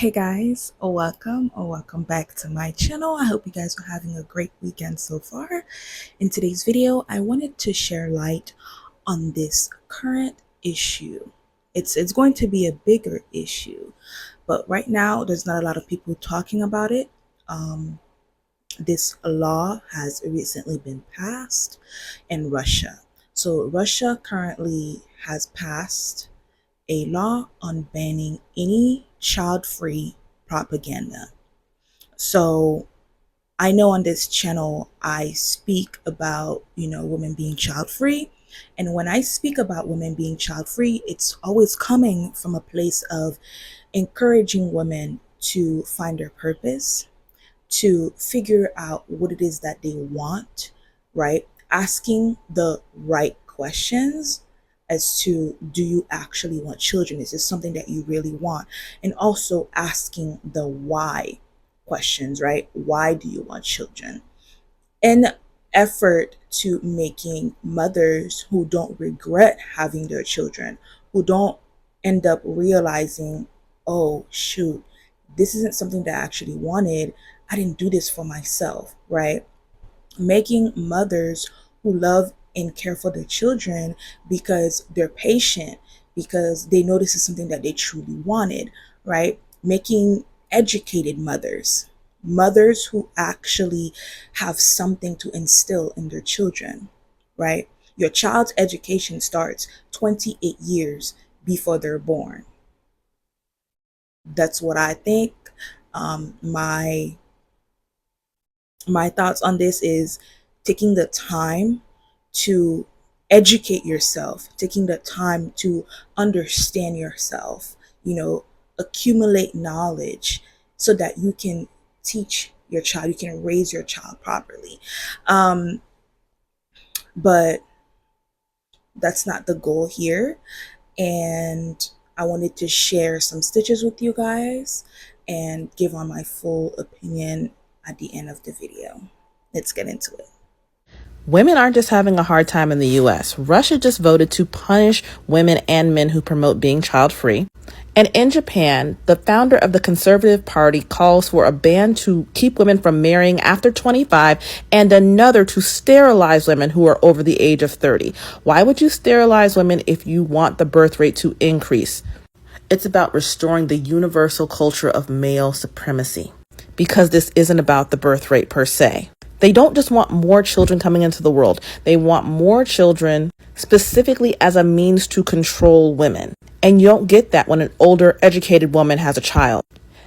Hey guys, welcome back to my channel. I hope you guys are having a great weekend so far. In today's video, I wanted to share light on this current issue. It's going to be a bigger issue, but right now there's not a lot of people talking about it. This law has recently been passed in Russia. So Russia currently has passed a law on banning any child-free propaganda. So I know on this channel I speak about, women being child-free. And when I speak about women being child-free, it's always coming from a place of encouraging women to find their purpose, to figure out what it is that they want, right? Asking the right questions as to, do you actually want children? Is this something that you really want? And also asking the why questions, right? Why do you want children? An effort to making mothers who don't regret having their children, who don't end up realizing, oh shoot, this isn't something that I actually wanted. I didn't do this for myself, right? Making mothers who love and care for their children because they're patient, because they know this is something that they truly wanted, right? Making educated mothers who actually have something to instill in their children, right? Your child's education starts 28 years before they're born. That's what I think. My thoughts on this is taking the time to educate yourself, taking the time to understand yourself, accumulate knowledge so that you can teach your child, you can raise your child properly. But that's not the goal here. And I wanted to share some stitches with you guys and give on my full opinion at the end of the video. Let's get into it. Women aren't just having a hard time in the U.S. Russia just voted to punish women and men who promote being child-free. And in Japan, the founder of the Conservative Party calls for a ban to keep women from marrying after 25 and another to sterilize women who are over the age of 30. Why would you sterilize women if you want the birth rate to increase? It's about restoring the universal culture of male supremacy, because this isn't about the birth rate per se. They don't just want more children coming into the world. They want more children specifically as a means to control women. And you don't get that when an older, educated woman has a child.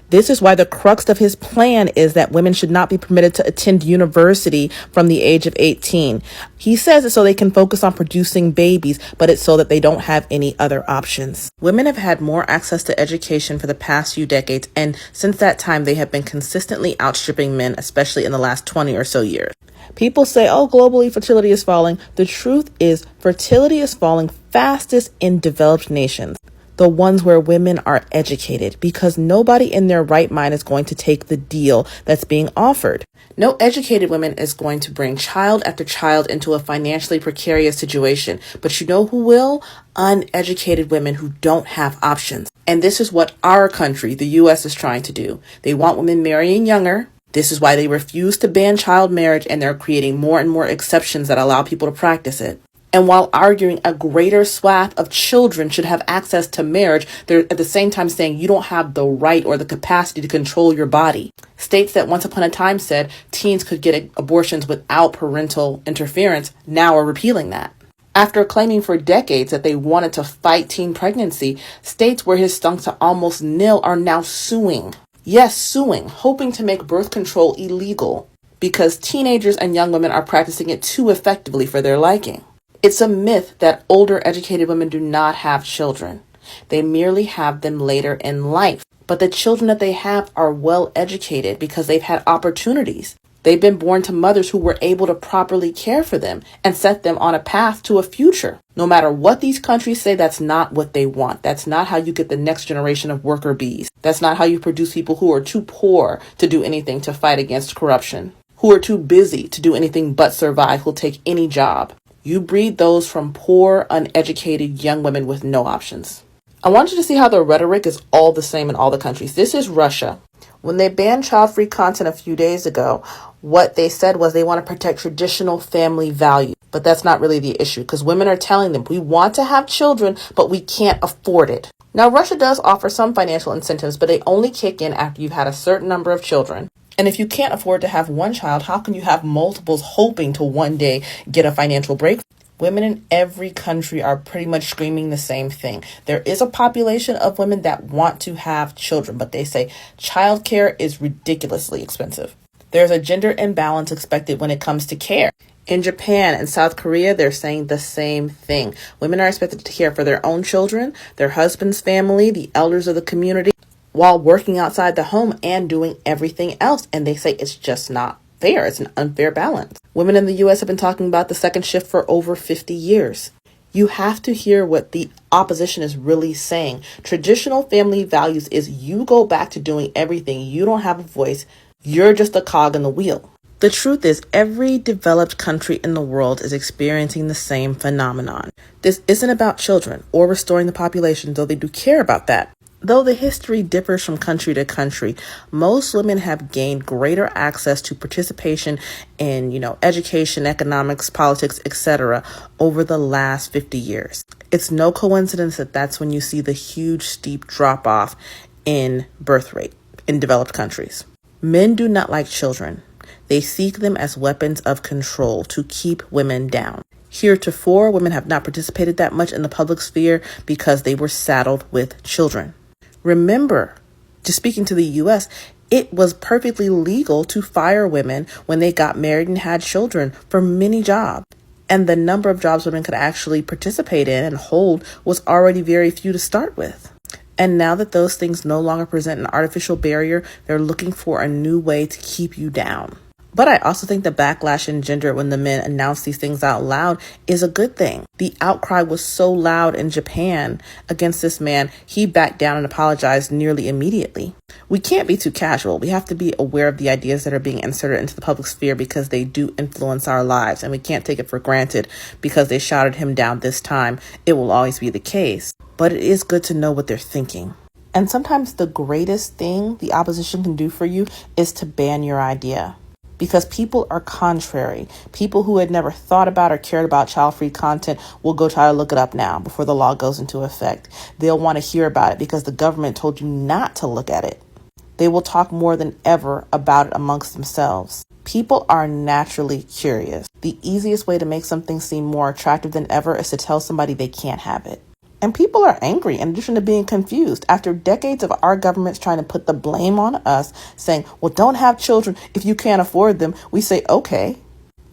This is why the crux of his plan is that women should not be permitted to attend university from the age of 18. He says it's so they can focus on producing babies, but it's so that they don't have any other options. Women have had more access to education for the past few decades, and since that time, they have been consistently outstripping men, especially in the last 20 or so years. People say, oh, globally, fertility is falling. The truth is, fertility is falling fastest in developed nations, the ones where women are educated, because nobody in their right mind is going to take the deal that's being offered. No educated woman is going to bring child after child into a financially precarious situation. But you know who will? Uneducated women who don't have options. And this is what our country, the U.S., is trying to do. They want women marrying younger. This is why they refuse to ban child marriage, and they're creating more and more exceptions that allow people to practice it. And while arguing a greater swath of children should have access to marriage, they're at the same time saying you don't have the right or the capacity to control your body. States that once upon a time said teens could get abortions without parental interference now are repealing that. After claiming for decades that they wanted to fight teen pregnancy, states where his stunk to almost nil are now suing. Yes, suing, hoping to make birth control illegal because teenagers and young women are practicing it too effectively for their liking. It's a myth that older educated women do not have children. They merely have them later in life. But the children that they have are well educated because they've had opportunities. They've been born to mothers who were able to properly care for them and set them on a path to a future. No matter what these countries say, that's not what they want. That's not how you get the next generation of worker bees. That's not how you produce people who are too poor to do anything to fight against corruption, who are too busy to do anything but survive, who'll take any job. You breed those from poor, uneducated young women with no options. I want you to see how the rhetoric is all the same in all the countries. This is Russia. When they banned child-free content a few days ago, what they said was they want to protect traditional family values. But that's not really the issue, because women are telling them, we want to have children, but we can't afford it. Now, Russia does offer some financial incentives, but they only kick in after you've had a certain number of children. And if you can't afford to have one child, how can you have multiples hoping to one day get a financial break? Women in every country are pretty much screaming the same thing. There is a population of women that want to have children, but they say childcare is ridiculously expensive. There's a gender imbalance expected when it comes to care. In Japan and South Korea, they're saying the same thing. Women are expected to care for their own children, their husband's family, the elders of the community, while working outside the home and doing everything else. And they say it's just not fair. It's an unfair balance. Women in the U.S. have been talking about the second shift for over 50 years. You have to hear what the opposition is really saying. Traditional family values is you go back to doing everything. You don't have a voice. You're just a cog in the wheel. The truth is, every developed country in the world is experiencing the same phenomenon. This isn't about children or restoring the population, though they do care about that. Though the history differs from country to country, most women have gained greater access to participation in, education, economics, politics, etc. over the last 50 years. It's no coincidence that that's when you see the huge steep drop off in birth rate in developed countries. Men do not like children. They seek them as weapons of control to keep women down. Heretofore, women have not participated that much in the public sphere because they were saddled with children. Remember, just speaking to the U.S., it was perfectly legal to fire women when they got married and had children for many jobs. And the number of jobs women could actually participate in and hold was already very few to start with. And now that those things no longer present an artificial barrier, they're looking for a new way to keep you down. But I also think the backlash engendered when the men announced these things out loud is a good thing. The outcry was so loud in Japan against this man, he backed down and apologized nearly immediately. We can't be too casual. We have to be aware of the ideas that are being inserted into the public sphere because they do influence our lives, and we can't take it for granted because they shouted him down this time. It will always be the case. But it is good to know what they're thinking. And sometimes the greatest thing the opposition can do for you is to ban your idea. Because people are contrary. People who had never thought about or cared about child-free content will go try to look it up now before the law goes into effect. They'll want to hear about it because the government told you not to look at it. They will talk more than ever about it amongst themselves. People are naturally curious. The easiest way to make something seem more attractive than ever is to tell somebody they can't have it. And people are angry in addition to being confused. After decades of our governments trying to put the blame on us, saying, well, don't have children if you can't afford them, we say, okay.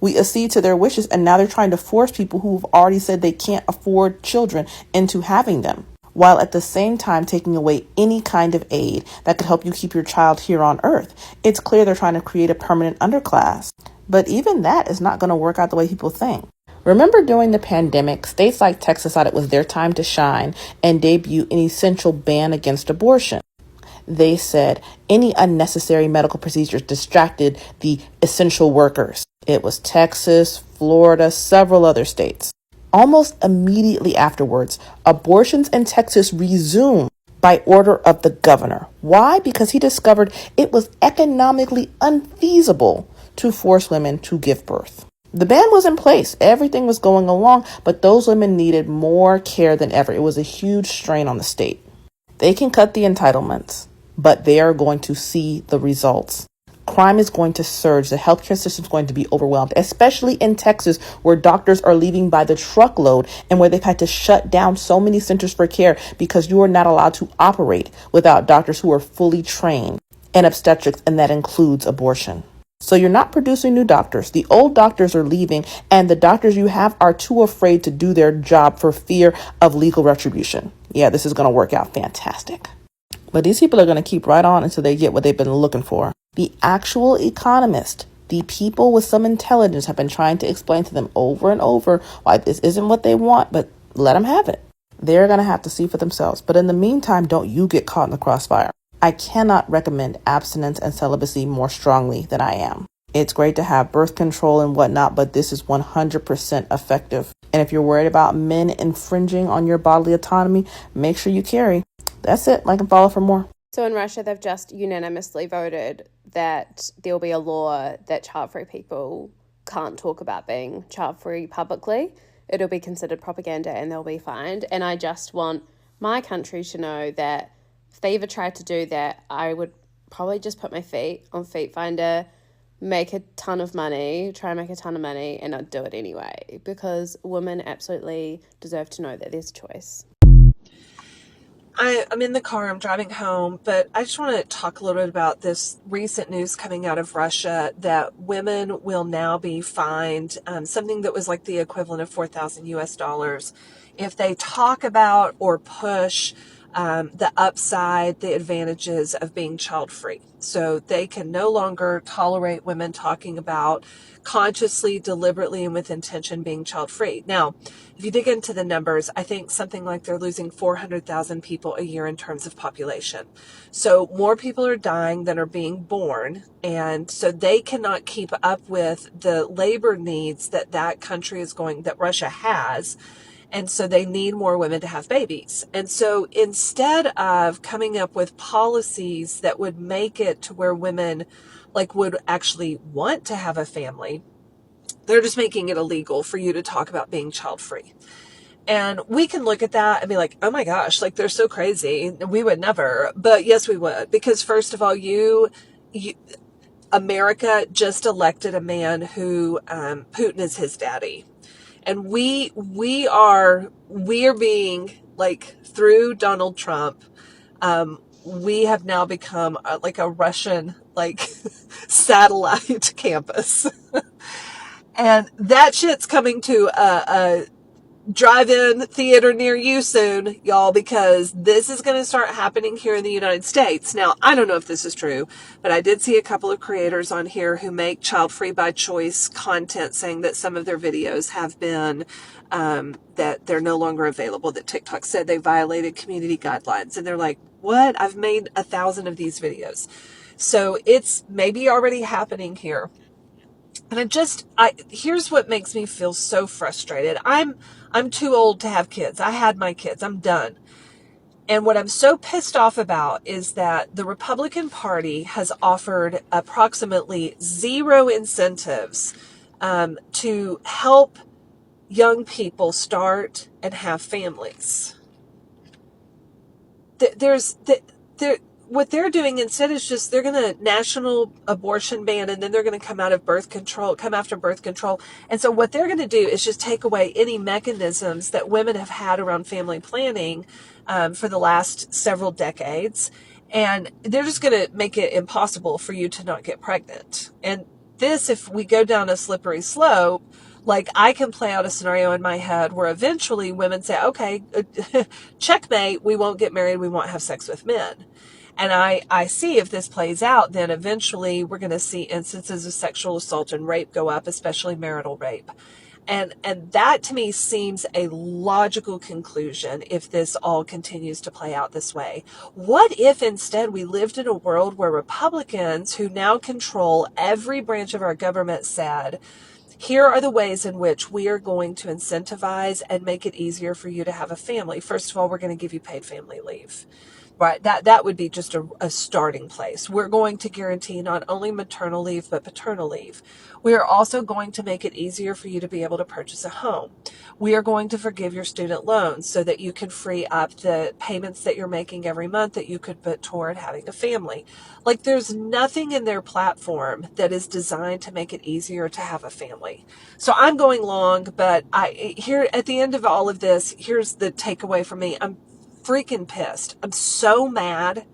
We accede to their wishes, and now they're trying to force people who've already said they can't afford children into having them, while at the same time taking away any kind of aid that could help you keep your child here on Earth. It's clear they're trying to create a permanent underclass. But even that is not going to work out the way people think. Remember during the pandemic, states like Texas thought it was their time to shine and debut an essential ban against abortion. They said any unnecessary medical procedures distracted the essential workers. It was Texas, Florida, several other states. Almost immediately afterwards, abortions in Texas resumed by order of the governor. Why? Because he discovered it was economically unfeasible to force women to give birth. The ban was in place. Everything was going along, but those women needed more care than ever. It was a huge strain on the state. They can cut the entitlements, but they are going to see the results. Crime is going to surge. The healthcare system is going to be overwhelmed, especially in Texas, where doctors are leaving by the truckload and where they've had to shut down so many centers for care because you are not allowed to operate without doctors who are fully trained in obstetrics, and that includes abortion. So you're not producing new doctors. The old doctors are leaving, and the doctors you have are too afraid to do their job for fear of legal retribution. Yeah, this is going to work out fantastic. But these people are going to keep right on until they get what they've been looking for. The actual economists, the people with some intelligence, have been trying to explain to them over and over why this isn't what they want, but let them have it. They're going to have to see for themselves. But in the meantime, don't you get caught in the crossfire. I cannot recommend abstinence and celibacy more strongly than I am. It's great to have birth control and whatnot, but this is 100% effective. And if you're worried about men infringing on your bodily autonomy, make sure you carry. That's it. Like and follow for more. So in Russia, they've just unanimously voted that there'll be a law that child-free people can't talk about being child-free publicly. It'll be considered propaganda and they'll be fined. And I just want my country to know that if they ever tried to do that, I would probably just put my feet on Feet Finder, make a ton of money, try and make a ton of money, and I'd do it anyway, because women absolutely deserve to know that there's a choice. I'm in the car, I'm driving home, but I just want to talk a little bit about this recent news coming out of Russia that women will now be fined something that was like the equivalent of 4,000 US dollars if they talk about or push the upside, the advantages of being child free. So they can no longer tolerate women talking about consciously, deliberately, and with intention being child free. Now, if you dig into the numbers, I think something like they're losing 400,000 people a year in terms of population. So more people are dying than are being born. And so they cannot keep up with the labor needs that country is going, that Russia has. And so they need more women to have babies. And so instead of coming up with policies that would make it to where women would actually want to have a family, they're just making it illegal for you to talk about being child free. And we can look at that and be like, oh my gosh, like they're so crazy. We would never. But yes, we would. Because first of all, America just elected a man who Putin is his daddy. And we are being through Donald Trump, we have now become like a Russian satellite campus. And that shit's coming to a drive-in theater near you soon, y'all, because this is going to start happening here in the United States. Now, I don't know if this is true, but I did see a couple of creators on here who make child-free by choice content saying that some of their videos have been, that they're no longer available, that TikTok said they violated community guidelines. And they're like, what? I've made 1,000 of these videos. So it's maybe already happening here. And here's what makes me feel so frustrated. I'm too old to have kids. I had my kids. I'm done. And what I'm so pissed off about is that the Republican Party has offered approximately zero incentives to help young people start and have families. What they're doing instead is just they're going to national abortion ban, and then they're going to come after birth control. And so what they're going to do is just take away any mechanisms that women have had around family planning for the last several decades. And they're just going to make it impossible for you to not get pregnant. And this, if we go down a slippery slope, I can play out a scenario in my head where eventually women say, okay, checkmate, we won't get married, we won't have sex with men. And I see if this plays out, then eventually we're going to see instances of sexual assault and rape go up, especially marital rape. And that to me seems a logical conclusion if this all continues to play out this way. What if instead we lived in a world where Republicans, who now control every branch of our government, said, here are the ways in which we are going to incentivize and make it easier for you to have a family. First of all, we're going to give you paid family leave. Right, that would be just a starting place. We're going to guarantee not only maternal leave, but paternal leave. We are also going to make it easier for you to be able to purchase a home. We are going to forgive your student loans so that you can free up the payments that you're making every month that you could put toward having a family. There's nothing in their platform that is designed to make it easier to have a family. So I'm going long, but here at the end of all of this, here's the takeaway for me. I'm freaking pissed. I'm so mad.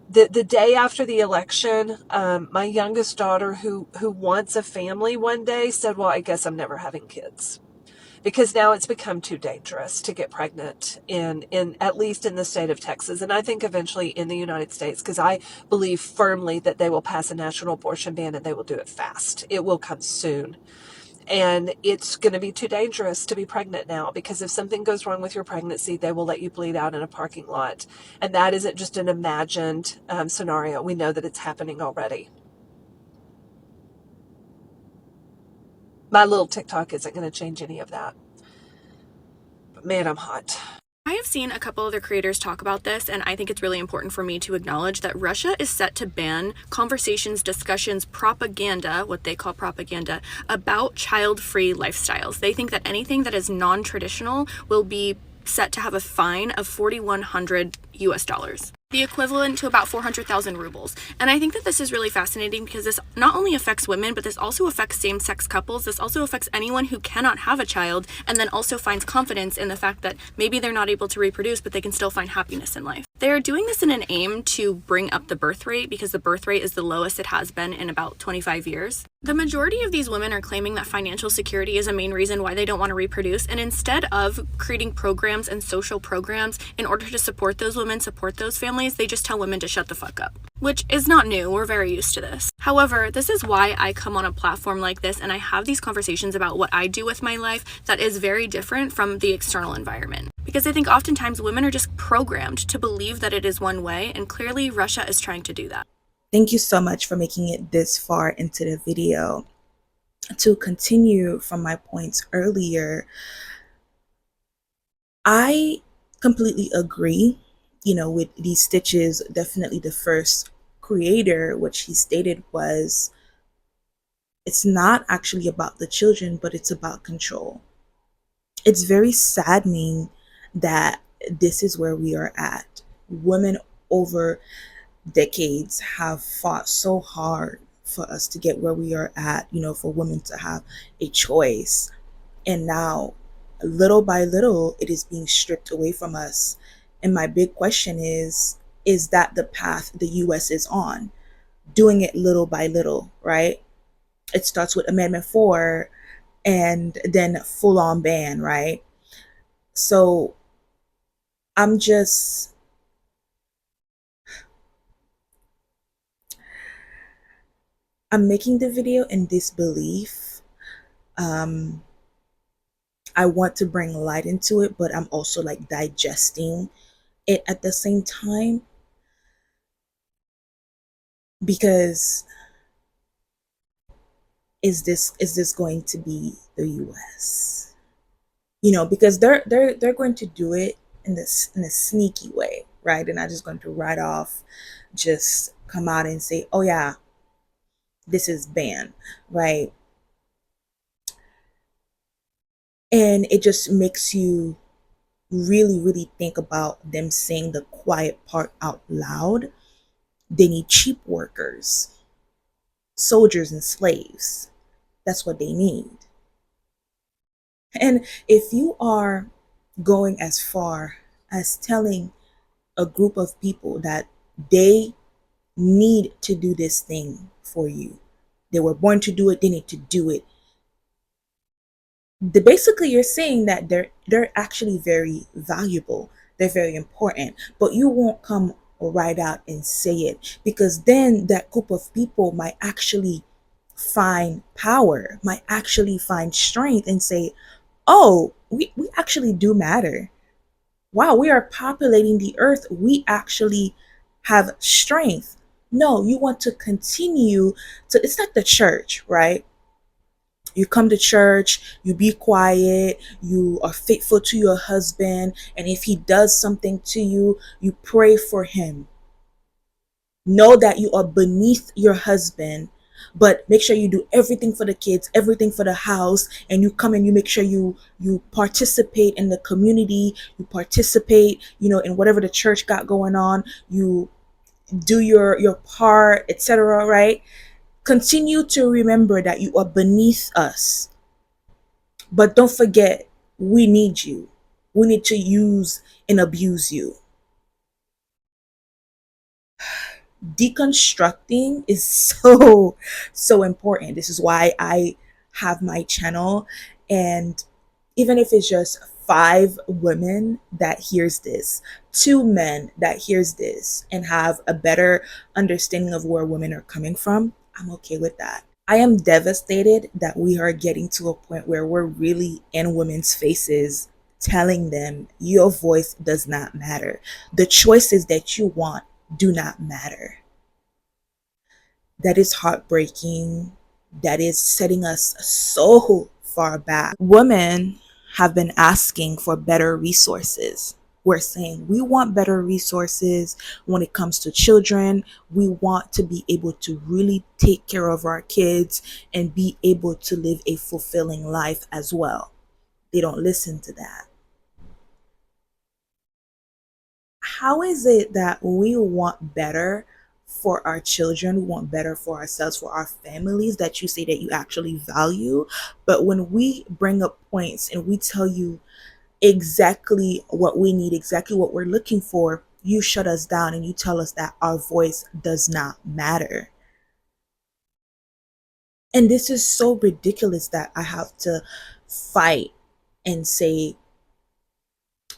The day after the election, my youngest daughter, who wants a family one day, said, well, I guess I'm never having kids. Because now it's become too dangerous to get pregnant in at least in the state of Texas. And I think eventually in the United States, because I believe firmly that they will pass a national abortion ban and they will do it fast. It will come soon. And it's going to be too dangerous to be pregnant now, because if something goes wrong with your pregnancy, they will let you bleed out in a parking lot. And that isn't just an imagined scenario. We know that it's happening already. my little TikTok isn't going to change any of that. But man, I'm hot. I have seen a couple other creators talk about this, and I think it's really important for me to acknowledge that Russia is set to ban conversations, discussions, propaganda, what they call propaganda, about child-free lifestyles. They think that anything that is non-traditional will be set to have a fine of 4,100 US dollars, the equivalent to about 400,000 rubles. And I think that this is really fascinating because this not only affects women, but this also affects same-sex couples. This also affects anyone who cannot have a child and then also finds confidence in the fact that maybe they're not able to reproduce, but they can still find happiness in life. They are doing this in an aim to bring up the birth rate because the birth rate is the lowest it has been in about 25 years. The majority of these women are claiming that financial security is a main reason why they don't want to reproduce, and instead of creating programs and social programs in order to support those women, support those families, they just tell women to shut the fuck up. Which is not new, we're very used to this. However, this is why I come on a platform like this and I have these conversations about what I do with my life that is very different from the external environment. Because I think oftentimes women are just programmed to believe that it is one way, and clearly Russia is trying to do that. Thank you so much for making it this far into the video. To continue from my points earlier, I completely agree, with these stitches. Definitely the first creator, which he stated was, it's not actually about the children, but it's about control. It's very saddening that this is where we are at. Women over decades have fought so hard for us to get where we are at, for women to have a choice. And now, little by little, it is being stripped away from us. And my big question is that the path the US is on? Doing it little by little, right? It starts with Amendment 4 and then full on ban, right? So I'm making the video in disbelief. I want to bring light into it, but I'm also like digesting it at the same time, because is this going to be the US? Because they're going to do it in a sneaky way, right? They're not just going to right off just come out and say, oh yeah, this is banned, right? And it just makes you really, really think about them saying the quiet part out loud. They need cheap workers, soldiers and slaves. That's what they need. And if you are going as far as telling a group of people that they need to do this thing for you, they were born to do it, they need to do it, basically you're saying that they're actually very valuable, they're very important, but you won't come right out and say it, because then that group of people might actually find power, might actually find strength and say, oh, we actually do matter. Wow, we are populating the earth. We actually have strength. No, you want to continue to, it's like the church, right? You come to church, you be quiet, you are faithful to your husband, and if he does something to you, you pray for him. Know that you are beneath your husband, but make sure you do everything for the kids, everything for the house, and you come and you make sure you participate in the community, you participate, in whatever the church got going on, you do your part, etc., right? Continue to remember that you are beneath us. But don't forget, we need you. We need to use and abuse you. Deconstructing is so important. This is why I have my channel, and even if it's just 5 women that hears this, 2 men that hears this and have a better understanding of where women are coming from, I'm okay with that. I am devastated that we are getting to a point where we're really in women's faces telling them your voice does not matter. The choices that you want do not matter. That is heartbreaking. that is setting us so far back. Women have been asking for better resources. We're saying we want better resources when it comes to children. We want to be able to really take care of our kids and be able to live a fulfilling life as well. They don't listen to that. How is it that we want better for our children, we want better for ourselves, for our families, that you say that you actually value, but when we bring up points and we tell you exactly what we need, exactly what we're looking for, you shut us down and you tell us that our voice does not matter? And this is so ridiculous that I have to fight and say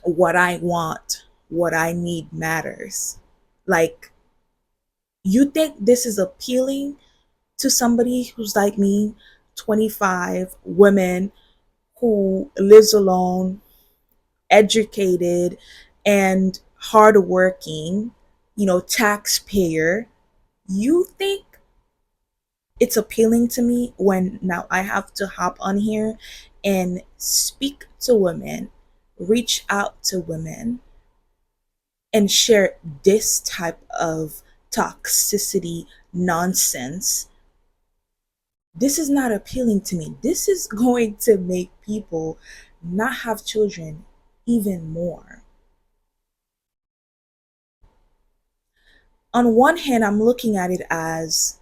what I want, what I need matters. Like, you think this is appealing to somebody who's like me, 25, women, who lives alone, educated, and hardworking, taxpayer? You think it's appealing to me when now I have to hop on here and speak to women, reach out to women, and share this type of toxicity nonsense? This is not appealing to me. This is going to make people not have children even more. On one hand, I'm looking at it as,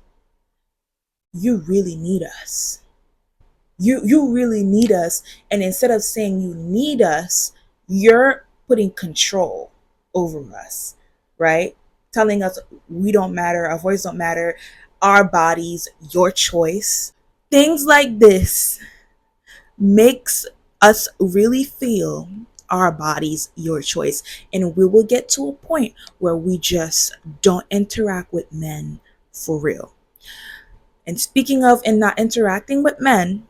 you really need us. You really need us. And instead of saying you need us, you're putting control over us, right? Telling us we don't matter, our voice don't matter, our bodies, your choice. Things like this makes us really feel our bodies, your choice. And we will get to a point where we just don't interact with men for real. And speaking of and not interacting with men,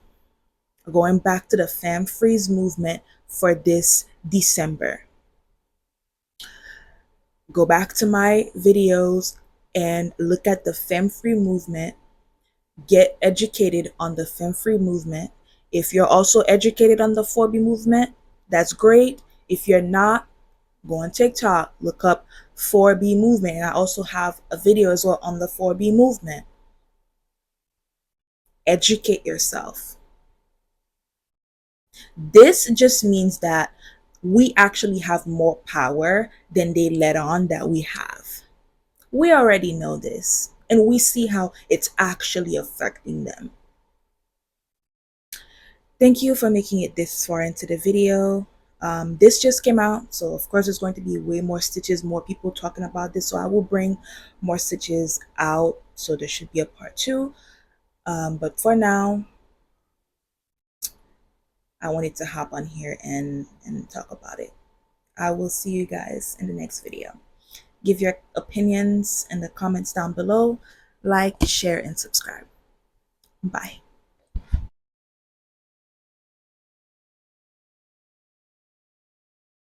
going back to the FemFreeze movement for this December. Go back to my videos and look at the FemFree movement. Get educated on the FemFree movement. If you're also educated on the 4B movement, that's great. If you're not, go on TikTok, look up 4B movement. And I also have a video as well on the 4B movement. Educate yourself. This just means that we actually have more power than they let on that we have. We already know this, and we see how it's actually affecting them. Thank you for making it this far into the video. This just came out, so of course there's going to be way more stitches, more people talking about this, so I will bring more stitches out, so there should be a part 2. But for now, I wanted to hop on here and talk about it. I will see you guys in the next video. Give your opinions in the comments down below. Like, share, and subscribe. Bye.